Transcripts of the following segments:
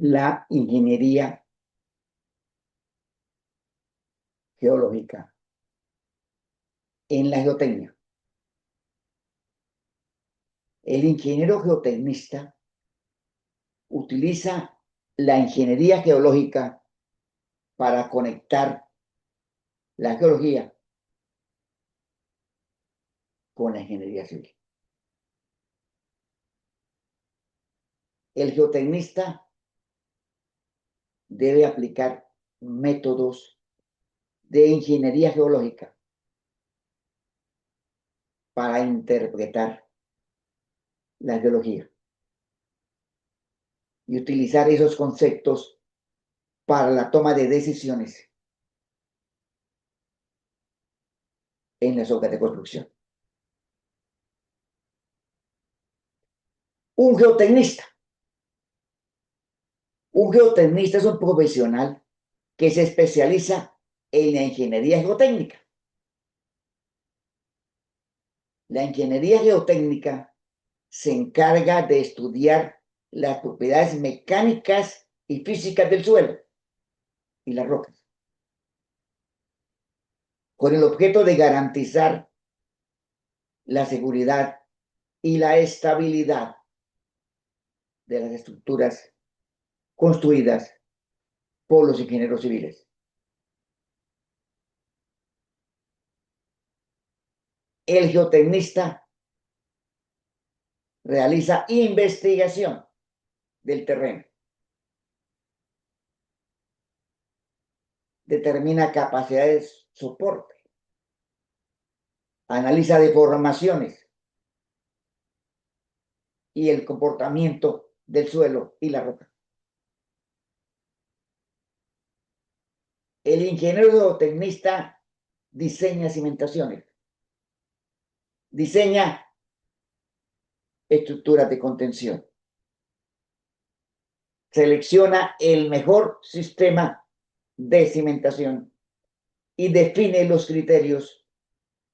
la ingeniería geológica en la geotecnia. El ingeniero geotecnista utiliza la ingeniería geológica para conectar la geología con la ingeniería civil. El geotecnista debe aplicar métodos de ingeniería geológica para interpretar la geología y utilizar esos conceptos para la toma de decisiones en las obras de construcción. Un geotecnista. Un geotecnista es un profesional que se especializa en la ingeniería geotécnica. La ingeniería geotécnica se encarga de estudiar las propiedades mecánicas y físicas del suelo y las rocas, con el objeto de garantizar la seguridad y la estabilidad de las estructuras construidas por los ingenieros civiles. El geotecnista realiza investigación del terreno, determina capacidades de soporte, analiza deformaciones y el comportamiento del suelo y la roca. El ingeniero geotecnista diseña cimentaciones, diseña estructuras de contención, selecciona el mejor sistema de cimentación y define los criterios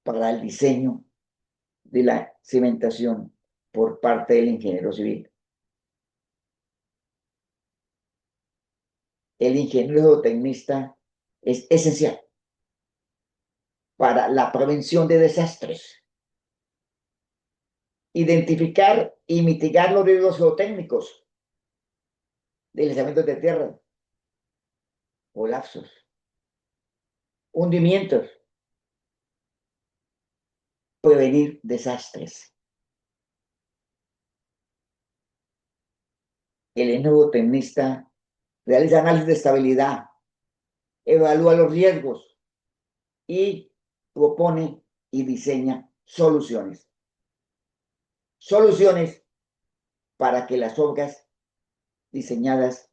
para el diseño de la cimentación por parte del ingeniero civil. El ingeniero geotecnista es esencial para la prevención de desastres, identificar y mitigar los riesgos geotécnicos, deslizamientos de tierra, colapsos, hundimientos, prevenir desastres. El geotecnista realiza análisis de estabilidad, evalúa los riesgos y propone y diseña soluciones. Soluciones para que las obras diseñadas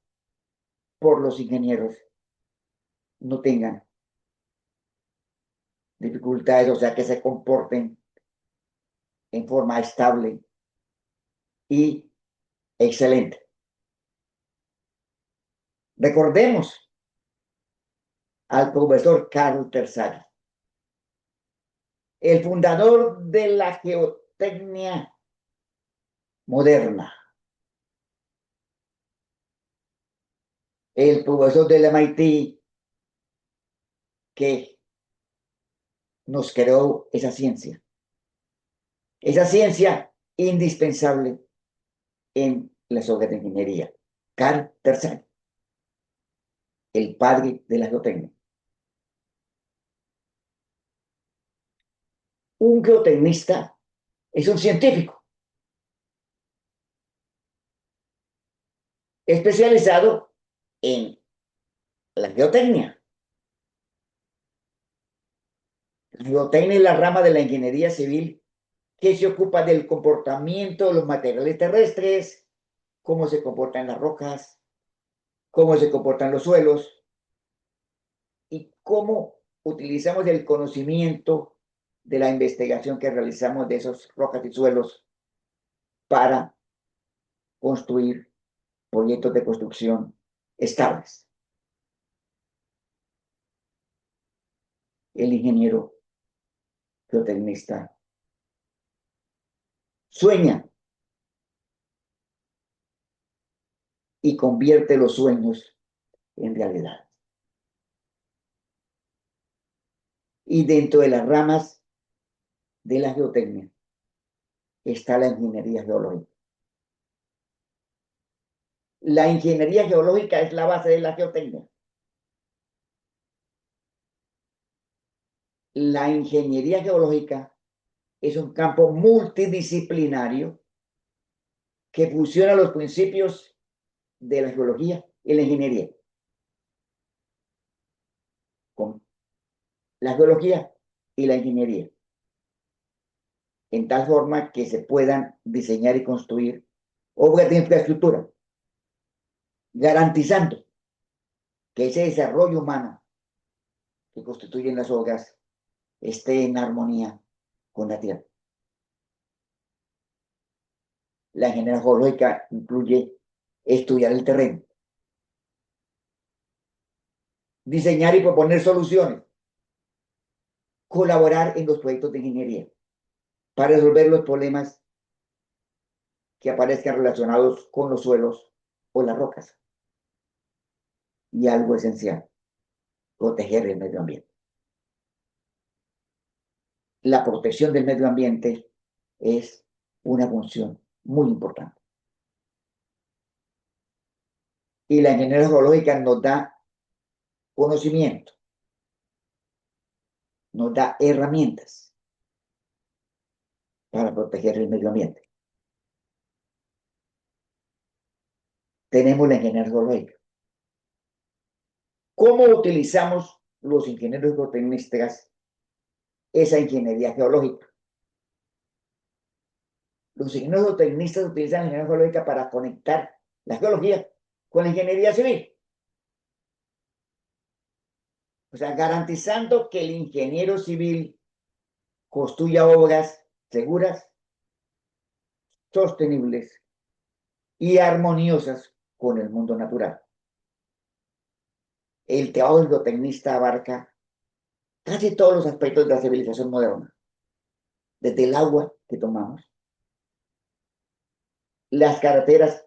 por los ingenieros no tengan dificultades, o sea, que se comporten en forma estable y excelente. Recordemos al profesor Carl Terzaghi, el fundador de la geotecnia moderna, el profesor del MIT que nos creó esa ciencia indispensable en las obras de ingeniería. Carl Terzaghi, el padre de la geotecnia. Un geotecnista es un científico especializado en la geotecnia. La geotecnia es la rama de la ingeniería civil que se ocupa del comportamiento de los materiales terrestres, cómo se comportan las rocas, cómo se comportan los suelos y cómo utilizamos el conocimiento de la investigación que realizamos de esas rocas y suelos para construir proyectos de construcción estables. El ingeniero geotecnista sueña y convierte los sueños en realidad. Y dentro de las ramas de la geotecnia está la ingeniería geológica. La ingeniería geológica es la base de la geotecnia. La ingeniería geológica es un campo multidisciplinario que fusiona los principios de la geología y la ingeniería con la geología y la ingeniería, en tal forma que se puedan diseñar y construir obras de infraestructura, garantizando que ese desarrollo humano que constituyen las obras esté en armonía con la tierra. La ingeniería geológica incluye estudiar el terreno, diseñar y proponer soluciones, colaborar en los proyectos de ingeniería para resolver los problemas que aparezcan relacionados con los suelos o las rocas. Y algo esencial, proteger el medio ambiente. La protección del medio ambiente es una función muy importante. Y la ingeniería geológica nos da conocimiento, nos da herramientas para proteger el medio ambiente. Tenemos la ingeniería geológica. ¿Cómo utilizamos los ingenieros geotecnistas esa ingeniería geológica? Los ingenieros geotecnistas utilizan la ingeniería geológica para conectar la geología con la ingeniería civil. O sea, garantizando que el ingeniero civil construya obras seguras, sostenibles y armoniosas con el mundo natural. El trabajo del geotecnista abarca casi todos los aspectos de la civilización moderna, desde el agua que tomamos, las carreteras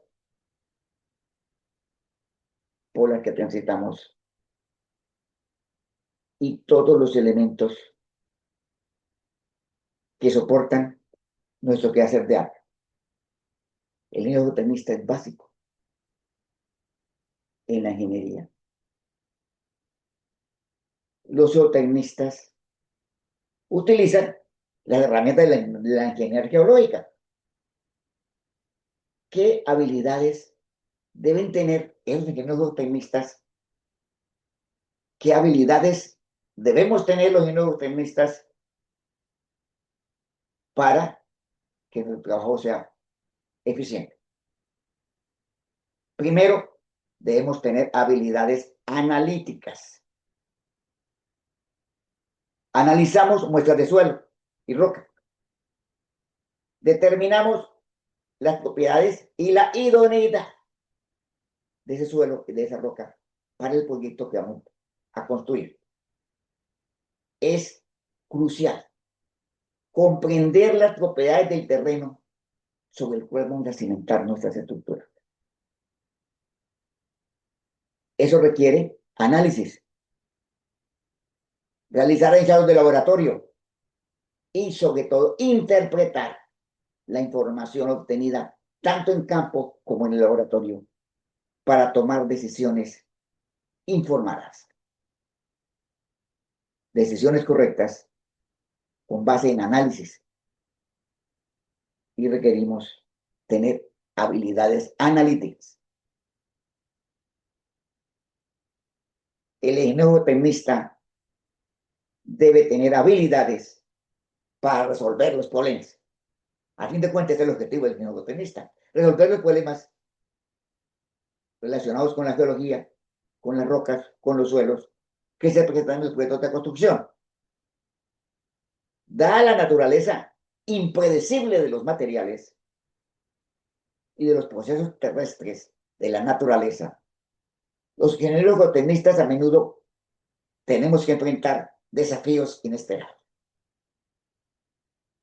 por las que transitamos y todos los elementos que soportan nuestro quehacer de arte. El geotecnista es básico en la ingeniería. Los geotecnistas utilizan las herramientas de la ingeniería geológica. ¿Qué habilidades deben tener los ingenieros geotecnistas? ¿Qué habilidades debemos tener los ingenieros geotecnistas para que el trabajo sea eficiente? Primero, debemos tener habilidades analíticas. Analizamos muestras de suelo y roca. Determinamos las propiedades y la idoneidad de ese suelo y de esa roca para el proyecto que vamos a construir. Es crucial comprender las propiedades del terreno sobre el cual vamos a cimentar nuestras estructuras. Eso requiere análisis, realizar ensayos de laboratorio y, sobre todo, interpretar la información obtenida tanto en campo como en el laboratorio para tomar decisiones informadas. Decisiones correctas con base en análisis. Y requerimos tener habilidades analíticas. El ingeniero tecnista debe tener habilidades para resolver los problemas. A fin de cuentas, es el objetivo del ingeniero tecnista. Resolver los problemas relacionados con la geología, con las rocas, con los suelos, que se presentan en los proyectos de construcción. Dada la naturaleza impredecible de los materiales y de los procesos terrestres de la naturaleza, los ingenieros geotecnistas a menudo tenemos que enfrentar desafíos inesperados.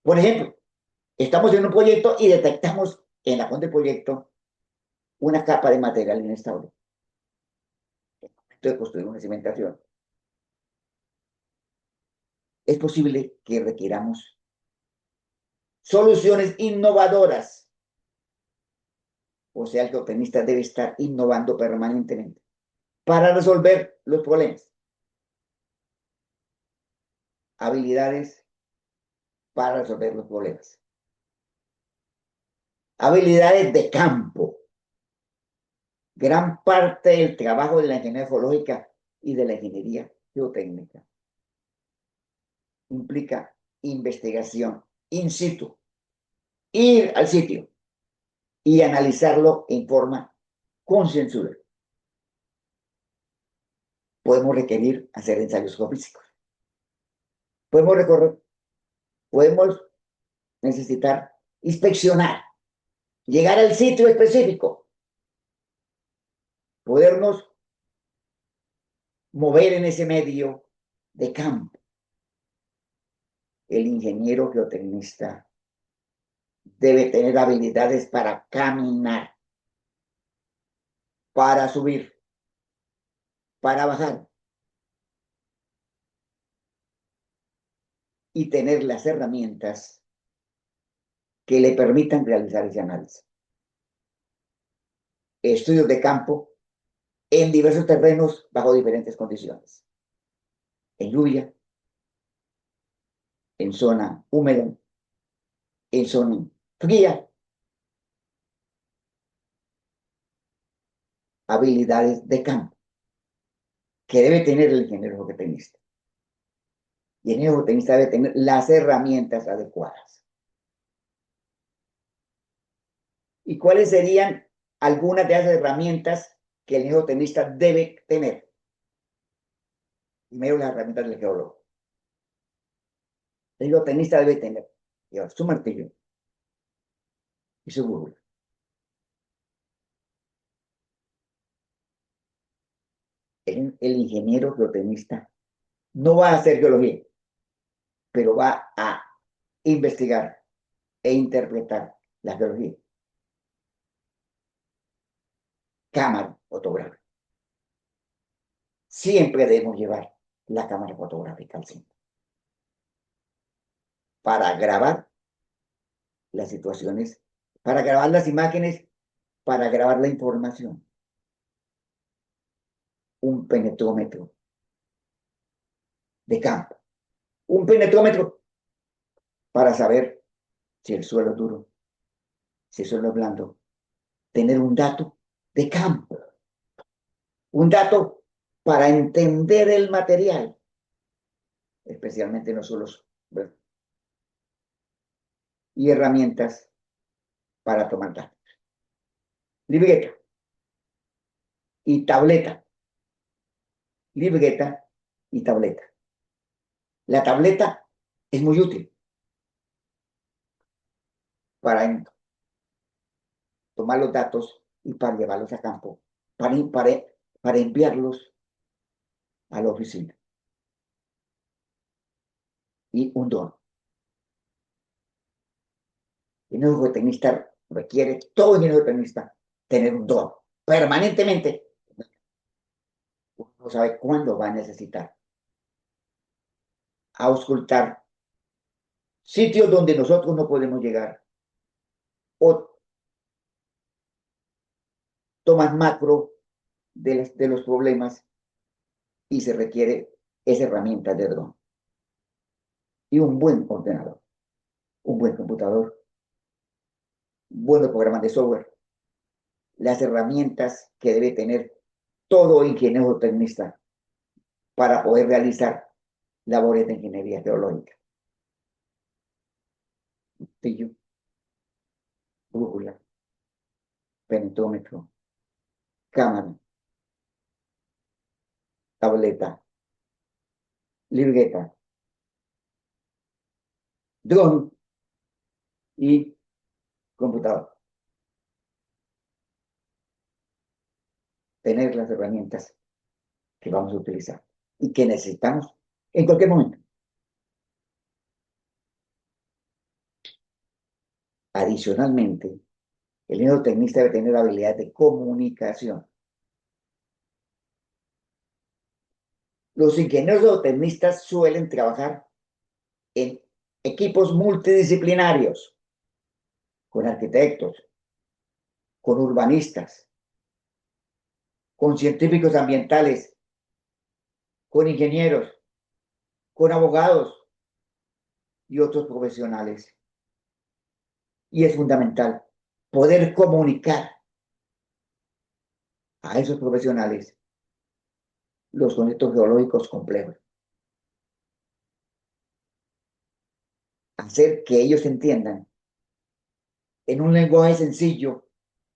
Por ejemplo, estamos en un proyecto y detectamos en la fuente del proyecto una capa de material inestable. En el momento de construir una cimentación, es posible que requiramos soluciones innovadoras. O sea, el geotenista debe estar innovando permanentemente para resolver los problemas. Habilidades para resolver los problemas. Habilidades de campo. Gran parte del trabajo de la ingeniería geológica y de la ingeniería geotécnica implica investigación in situ, ir al sitio y analizarlo en forma concienzuda. Podemos requerir hacer ensayos geofísicos. Podemos recorrer, podemos necesitar inspeccionar, llegar al sitio específico, podernos mover en ese medio de campo. El ingeniero geotecnista debe tener habilidades para caminar, para subir, para bajar y tener las herramientas que le permitan realizar ese análisis. Estudios de campo en diversos terrenos bajo diferentes condiciones. En lluvia, en zona húmeda, en zona fría. Habilidades de campo que debe tener el ingeniero geotenista. Y el ingeniero geotenista debe tener las herramientas adecuadas. ¿Y cuáles serían algunas de esas herramientas que el ingeniero geotenista debe tener? Primero, las herramientas del geólogo. El geotenista debe tener llevar su martillo y su brújula. El ingeniero geotenista no va a hacer geología, pero va a investigar e interpretar la geología. Cámara fotográfica. Siempre debemos llevar la cámara fotográfica al centro para grabar las situaciones, para grabar las imágenes, para grabar la información. Un penetrómetro de campo. Un penetrómetro para saber si el suelo es duro, si el suelo es blando. Tener un dato de campo. Un dato para entender el material, especialmente en los suelos. Bueno, y herramientas para tomar datos. Libreta y tableta. Libreta y tableta. La tableta es muy útil para tomar los datos y para llevarlos a campo, para enviarlos a la oficina. Y un don. El ingeniero geotenista requiere, todo ingeniero geotenista, tener un don permanentemente. Uno no sabe cuándo va a necesitar auscultar sitios donde nosotros no podemos llegar o tomas macro de los problemas y se requiere esa herramienta de dron. Y un buen ordenador, un buen computador, buenos programas de software, las herramientas que debe tener todo ingeniero tecnista para poder realizar labores de ingeniería geológica. Martillo, brújula, pentómetro, cámara, tableta, libreta, dron y computador. Tener las herramientas que vamos a utilizar y que necesitamos en cualquier momento. Adicionalmente, El ingeniero tecnista debe tener habilidad de comunicación. Los ingenieros geotecnistas suelen trabajar en equipos multidisciplinarios, con arquitectos, con urbanistas, con científicos ambientales, con ingenieros, con abogados y otros profesionales. Y es fundamental poder comunicar a esos profesionales los conceptos geológicos complejos, hacer que ellos entiendan en un lenguaje sencillo,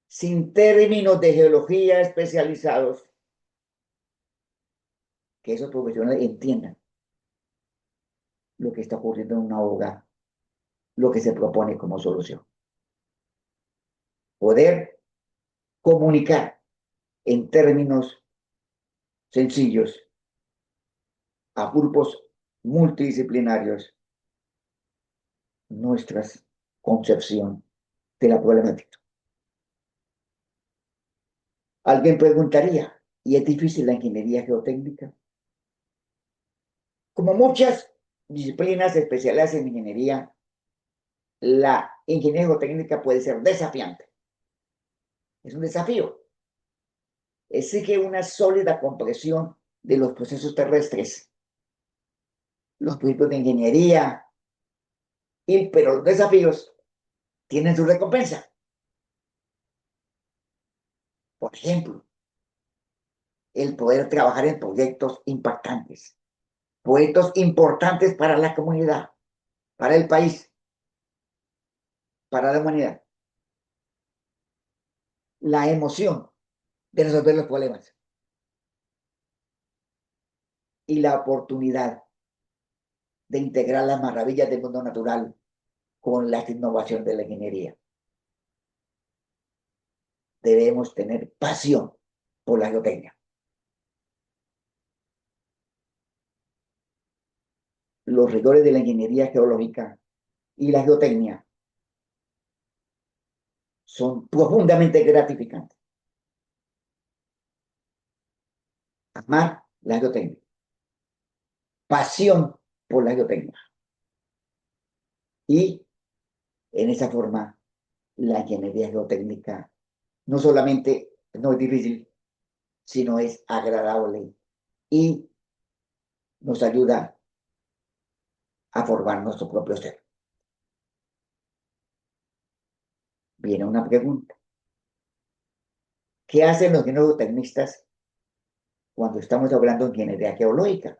sin términos de geología especializados, que esos profesionales entiendan lo que está ocurriendo en una obra, lo que se propone como solución. Poder comunicar en términos sencillos a grupos multidisciplinarios nuestra concepción de la problemática. Alguien preguntaría, ¿y es difícil la ingeniería geotécnica? Como muchas disciplinas especiales en ingeniería, la ingeniería geotécnica puede ser desafiante. Es un desafío. Exige una sólida comprensión de los procesos terrestres, los principios de ingeniería, pero los desafíos tienen su recompensa. Por ejemplo, el poder trabajar en proyectos impactantes, proyectos importantes para la comunidad, para el país, para la humanidad. La emoción de resolver los problemas y la oportunidad de integrar las maravillas del mundo natural con las innovaciones de la ingeniería. Debemos tener pasión por la geotecnia. Los rigores de la ingeniería geológica y la geotecnia son profundamente gratificantes. Amar la geotecnia, pasión por la geotecnia. Y en esa forma, la ingeniería geotécnica no solamente no es difícil, sino es agradable y nos ayuda a formar nuestro propio ser. Viene una pregunta. ¿Qué hacen los geotecnistas cuando estamos hablando de ingeniería geológica?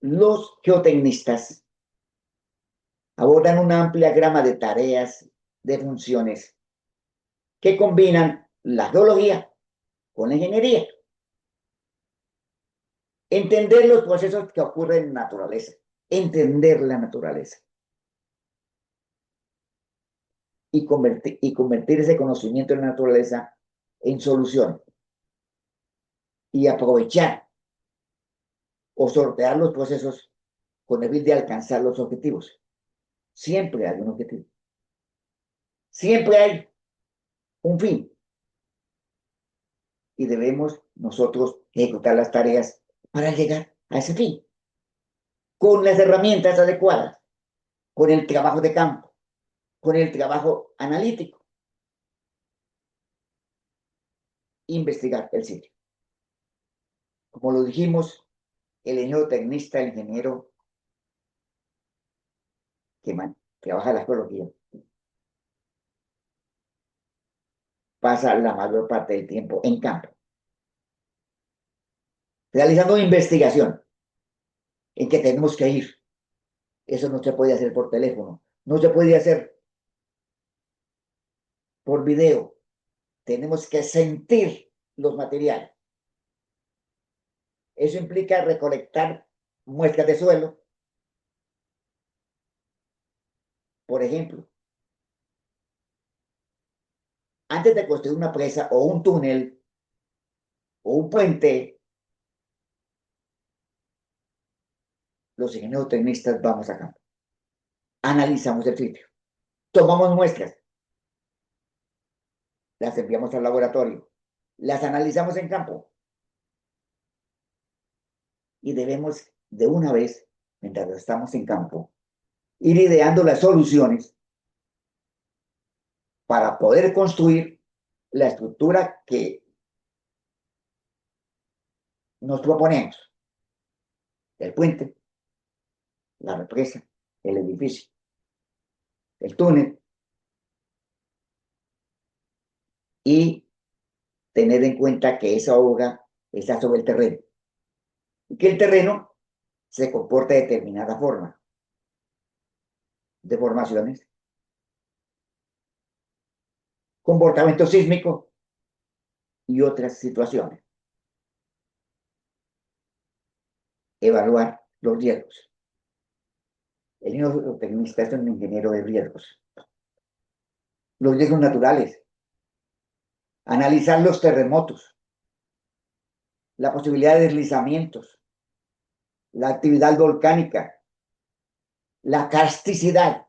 Los geotecnistas abordan una amplia gama de tareas, de funciones, que combinan la geología con la ingeniería. Entender los procesos que ocurren en la naturaleza, entender la naturaleza y convertir ese conocimiento de la naturaleza en solución y aprovechar o sortear los procesos con el fin de alcanzar los objetivos. Siempre hay un objetivo. Siempre hay un fin. Y debemos nosotros ejecutar las tareas para llegar a ese fin. Con las herramientas adecuadas, con el trabajo de campo, con el trabajo analítico. Investigar el sitio. Como lo dijimos, el ingeniero tecnista, el ingeniero que trabaja la geología, pasa la mayor parte del tiempo en campo, realizando investigación en que tenemos que ir. Eso no se puede hacer por teléfono, no se puede hacer por video. Tenemos que sentir los materiales. Eso implica recolectar muestras de suelo, por ejemplo. Antes de construir una presa o un túnel o un puente, los ingenieros tecnistas vamos a campo. Analizamos el sitio. Tomamos muestras, las enviamos al laboratorio, las analizamos en campo y debemos de una vez, mientras estamos en campo, ir ideando las soluciones para poder construir la estructura que nos proponemos: el puente, la represa, el edificio, el túnel, y tener en cuenta que esa obra está sobre el terreno y que el terreno se comporta de determinada forma, deformaciones, comportamiento sísmico y otras situaciones. Evaluar los riesgos. El geotecnista es un ingeniero de riesgos. Los riesgos naturales. Analizar los terremotos, la posibilidad de deslizamientos, la actividad volcánica, la carsticidad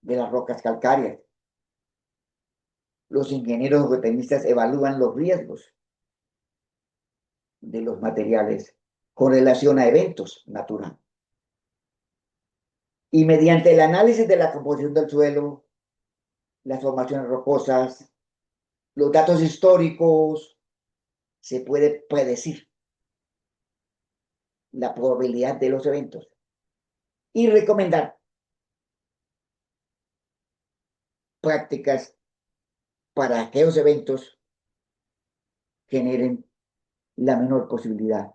de las rocas calcáreas. Los ingenieros geotecnistas evalúan los riesgos de los materiales con relación a eventos naturales. Y mediante el análisis de la composición del suelo, las formaciones rocosas, los datos históricos, se puede predecir la probabilidad de los eventos y recomendar prácticas para que aquellos eventos generen la menor posibilidad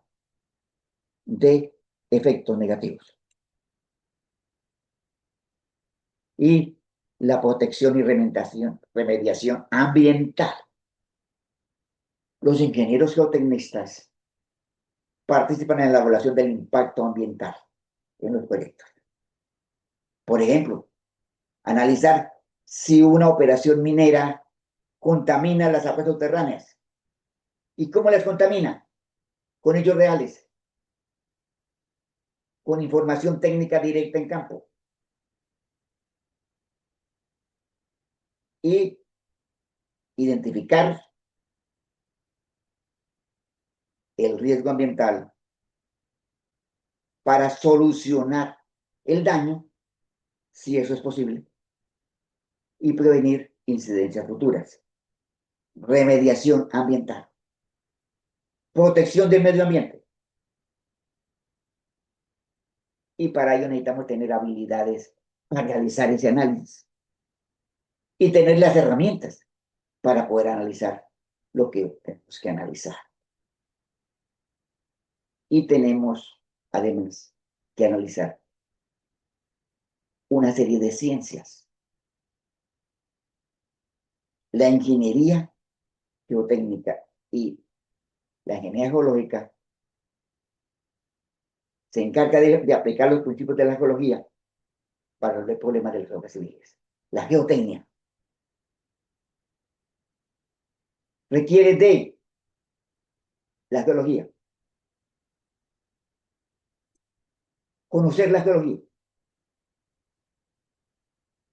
de efectos negativos. Y la protección y remediación ambiental. Los ingenieros geotecnistas participan en la evaluación del impacto ambiental en los proyectos. Por ejemplo, analizar si una operación minera contamina las aguas subterráneas. ¿Y cómo las contamina? Con hechos reales, con información técnica directa en campo. Y identificar el riesgo ambiental para solucionar el daño, si eso es posible, y prevenir incidencias futuras. Remediación ambiental. Protección del medio ambiente. Y para ello necesitamos tener habilidades para realizar ese análisis y tener las herramientas para poder analizar lo que tenemos que analizar. Y tenemos, además, que analizar una serie de ciencias. La ingeniería geotécnica y la ingeniería geológica se encarga de aplicar los principios de la geología para resolver problemas de las rocas civiles. La geotecnia requiere de la geología, conocer la geología.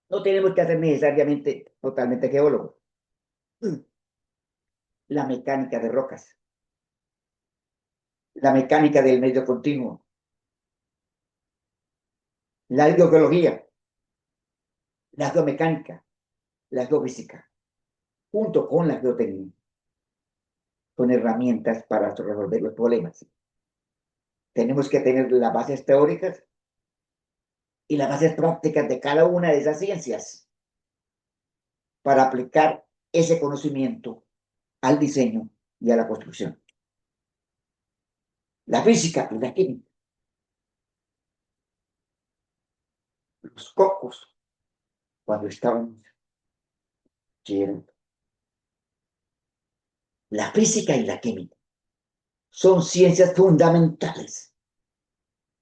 No tenemos que hacer necesariamente totalmente geólogos. La mecánica de rocas, la mecánica del medio continuo, la hidrogeología, la geomecánica, la geofísica, junto con la geotecnia, con herramientas para resolver los problemas. Tenemos que tener las bases teóricas y las bases prácticas de cada una de esas ciencias para aplicar ese conocimiento al diseño y a la construcción. La física y la química. Los cocos, cuando estaban llenos. La física y la química son ciencias fundamentales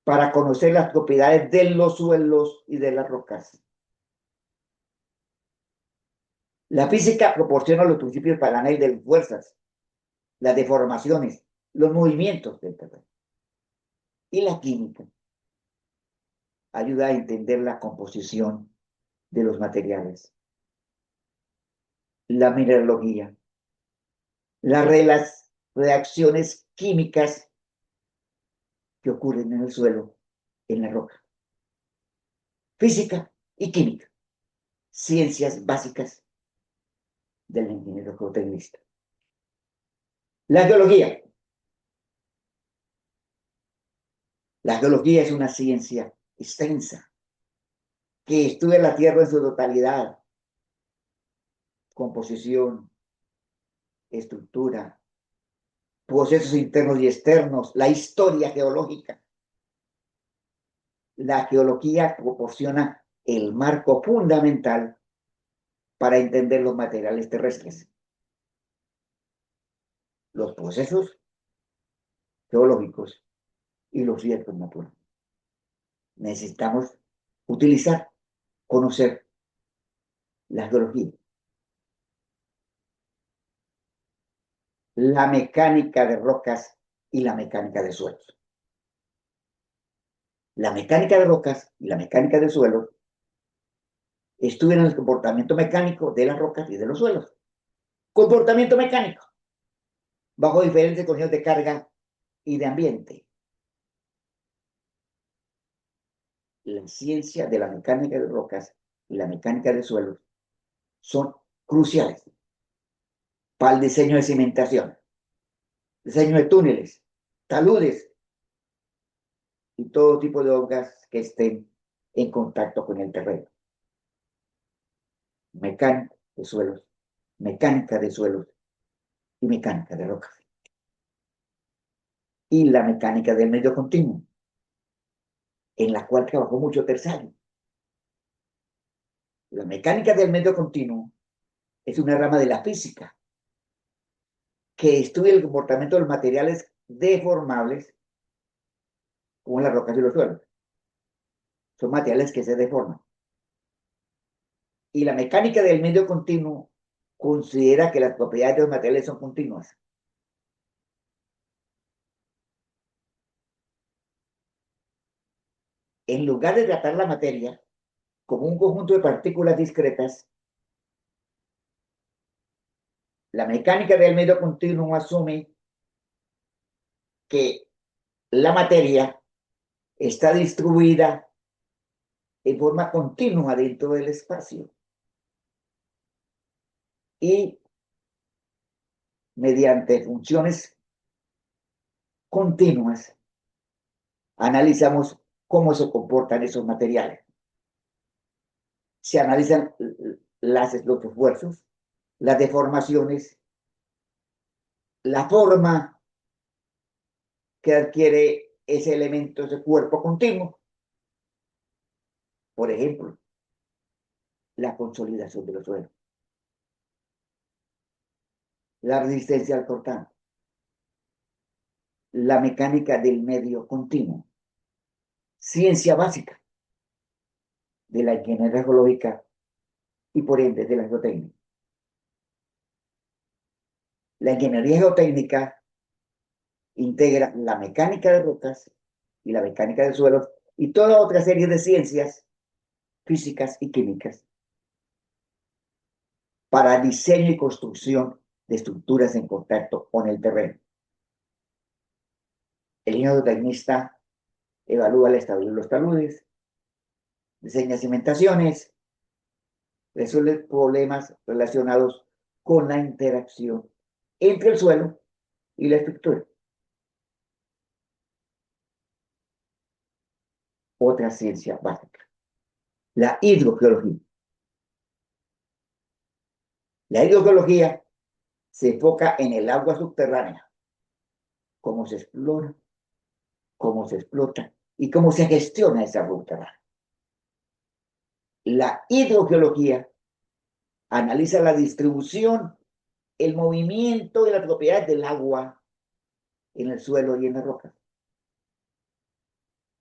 para conocer las propiedades de los suelos y de las rocas. La física proporciona los principios para el análisis de las fuerzas, las deformaciones, los movimientos del terreno. Y la química ayuda a entender la composición de los materiales, la mineralogía, las reacciones químicas que ocurren en el suelo, en la roca. Física y química, ciencias básicas del ingeniero geotecnista. La geología. La geología es una ciencia extensa que estudia la Tierra en su totalidad, composición, estructura, procesos internos y externos, la historia geológica. La geología proporciona el marco fundamental para entender los materiales terrestres, los procesos geológicos y los riesgos naturales. Necesitamos utilizar, conocer la geología. La mecánica de rocas y la mecánica de suelos. La mecánica de rocas y la mecánica de suelos estudian el comportamiento mecánico de las rocas y de los suelos. Comportamiento mecánico bajo diferentes condiciones de carga y de ambiente. La ciencia de la mecánica de rocas y la mecánica de suelos son cruciales para el diseño de cimentación, diseño de túneles, taludes y todo tipo de obras que estén en contacto con el terreno. Mecánica de suelos, mecánica de suelos y mecánica de rocas. Y la mecánica del medio continuo, en la cual trabajó mucho Terzaghi. La mecánica del medio continuo es una rama de la física que estudia el comportamiento de los materiales deformables como las rocas y los suelos. Son materiales que se deforman. Y la mecánica del medio continuo considera que las propiedades de los materiales son continuas. En lugar de tratar la materia como un conjunto de partículas discretas, la mecánica del medio continuo asume que la materia está distribuida en forma continua dentro del espacio y mediante funciones continuas analizamos cómo se comportan esos materiales. Se analizan los esfuerzos, las deformaciones, la forma que adquiere ese elemento, ese cuerpo continuo. Por ejemplo, la consolidación de los suelos, la resistencia al cortante, la mecánica del medio continuo, ciencia básica de la ingeniería geológica y por ende de la geotécnica. La ingeniería geotécnica integra la mecánica de rocas y la mecánica de suelos y toda otra serie de ciencias físicas y químicas para diseño y construcción de estructuras en contacto con el terreno. El geotecnista evalúa la estabilidad de los taludes, diseña cimentaciones, resuelve problemas relacionados con la interacción entre el suelo y la estructura. Otra ciencia básica, la hidrogeología. La hidrogeología se enfoca en el agua subterránea, cómo se explora, cómo se explota y cómo se gestiona esa agua subterránea. La hidrogeología analiza la distribución, el movimiento y las propiedades del agua en el suelo y en las rocas.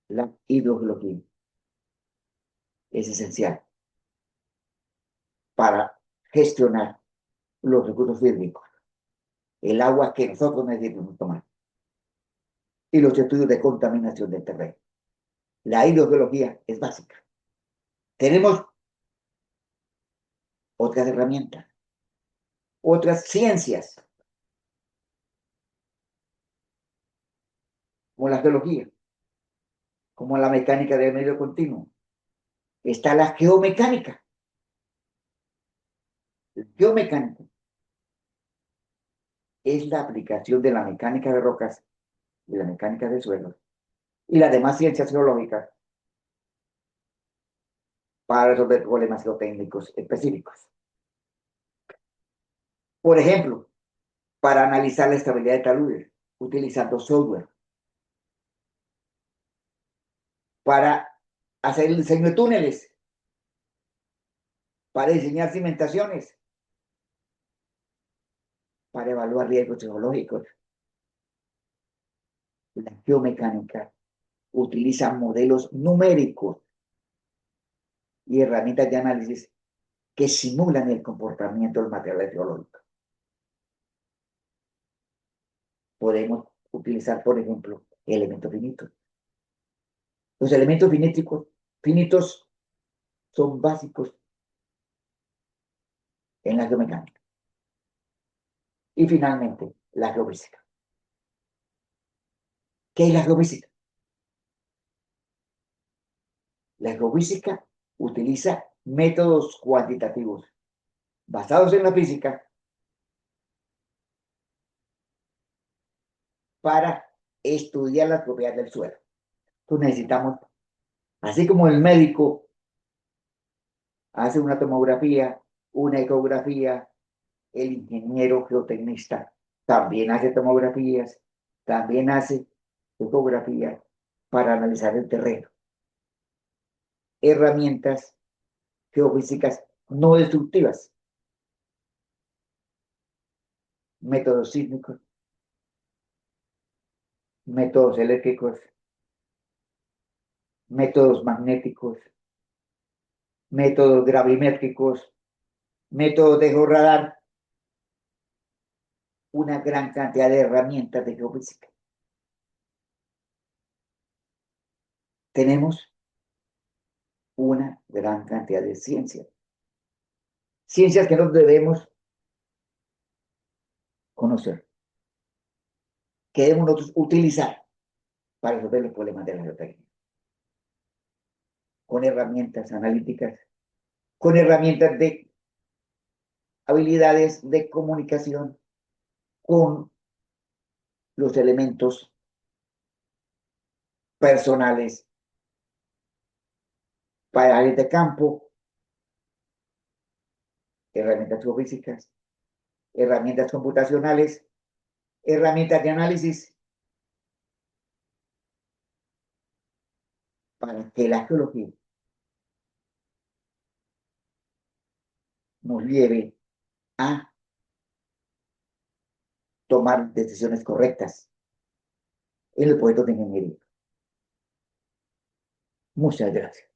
La hidrogeología es esencial para gestionar los recursos hídricos, el agua que nosotros necesitamos tomar y los estudios de contaminación del terreno. La hidrogeología es básica. Tenemos otras herramientas, otras ciencias, como la geología, como la mecánica del medio continuo. Está la geomecánica. La geomecánica es la aplicación de la mecánica de rocas y la mecánica de suelos y las demás ciencias geológicas para resolver problemas geotécnicos específicos. Por ejemplo, para analizar la estabilidad de taludes, utilizando software. Para hacer el diseño de túneles, para diseñar cimentaciones, para evaluar riesgos geológicos. La geomecánica utiliza modelos numéricos y herramientas de análisis que simulan el comportamiento del material geológico. Podemos utilizar, por ejemplo, elementos finitos. Los elementos finitos son básicos en la geomecánica. Y finalmente, la geofísica. ¿Qué es la geofísica? La geofísica utiliza métodos cuantitativos basados en la física para estudiar las propiedades del suelo. Entonces necesitamos, así como el médico hace una tomografía, una ecografía, el ingeniero geotecnista también hace tomografías, también hace ecografías para analizar el terreno. Herramientas geofísicas no destructivas, métodos sísmicos, métodos eléctricos, métodos magnéticos, métodos gravimétricos, métodos de georradar, una gran cantidad de herramientas de geofísica. Tenemos una gran cantidad de ciencias. Ciencias que nos debemos conocer, que debemos nosotros utilizar para resolver los problemas de la geotecnia. Con herramientas analíticas, con herramientas de habilidades de comunicación, con los elementos personales para áreas de campo, herramientas geofísicas, herramientas computacionales, herramientas de análisis, para que la geología nos lleve a tomar decisiones correctas en el proyecto de ingeniería. Muchas gracias.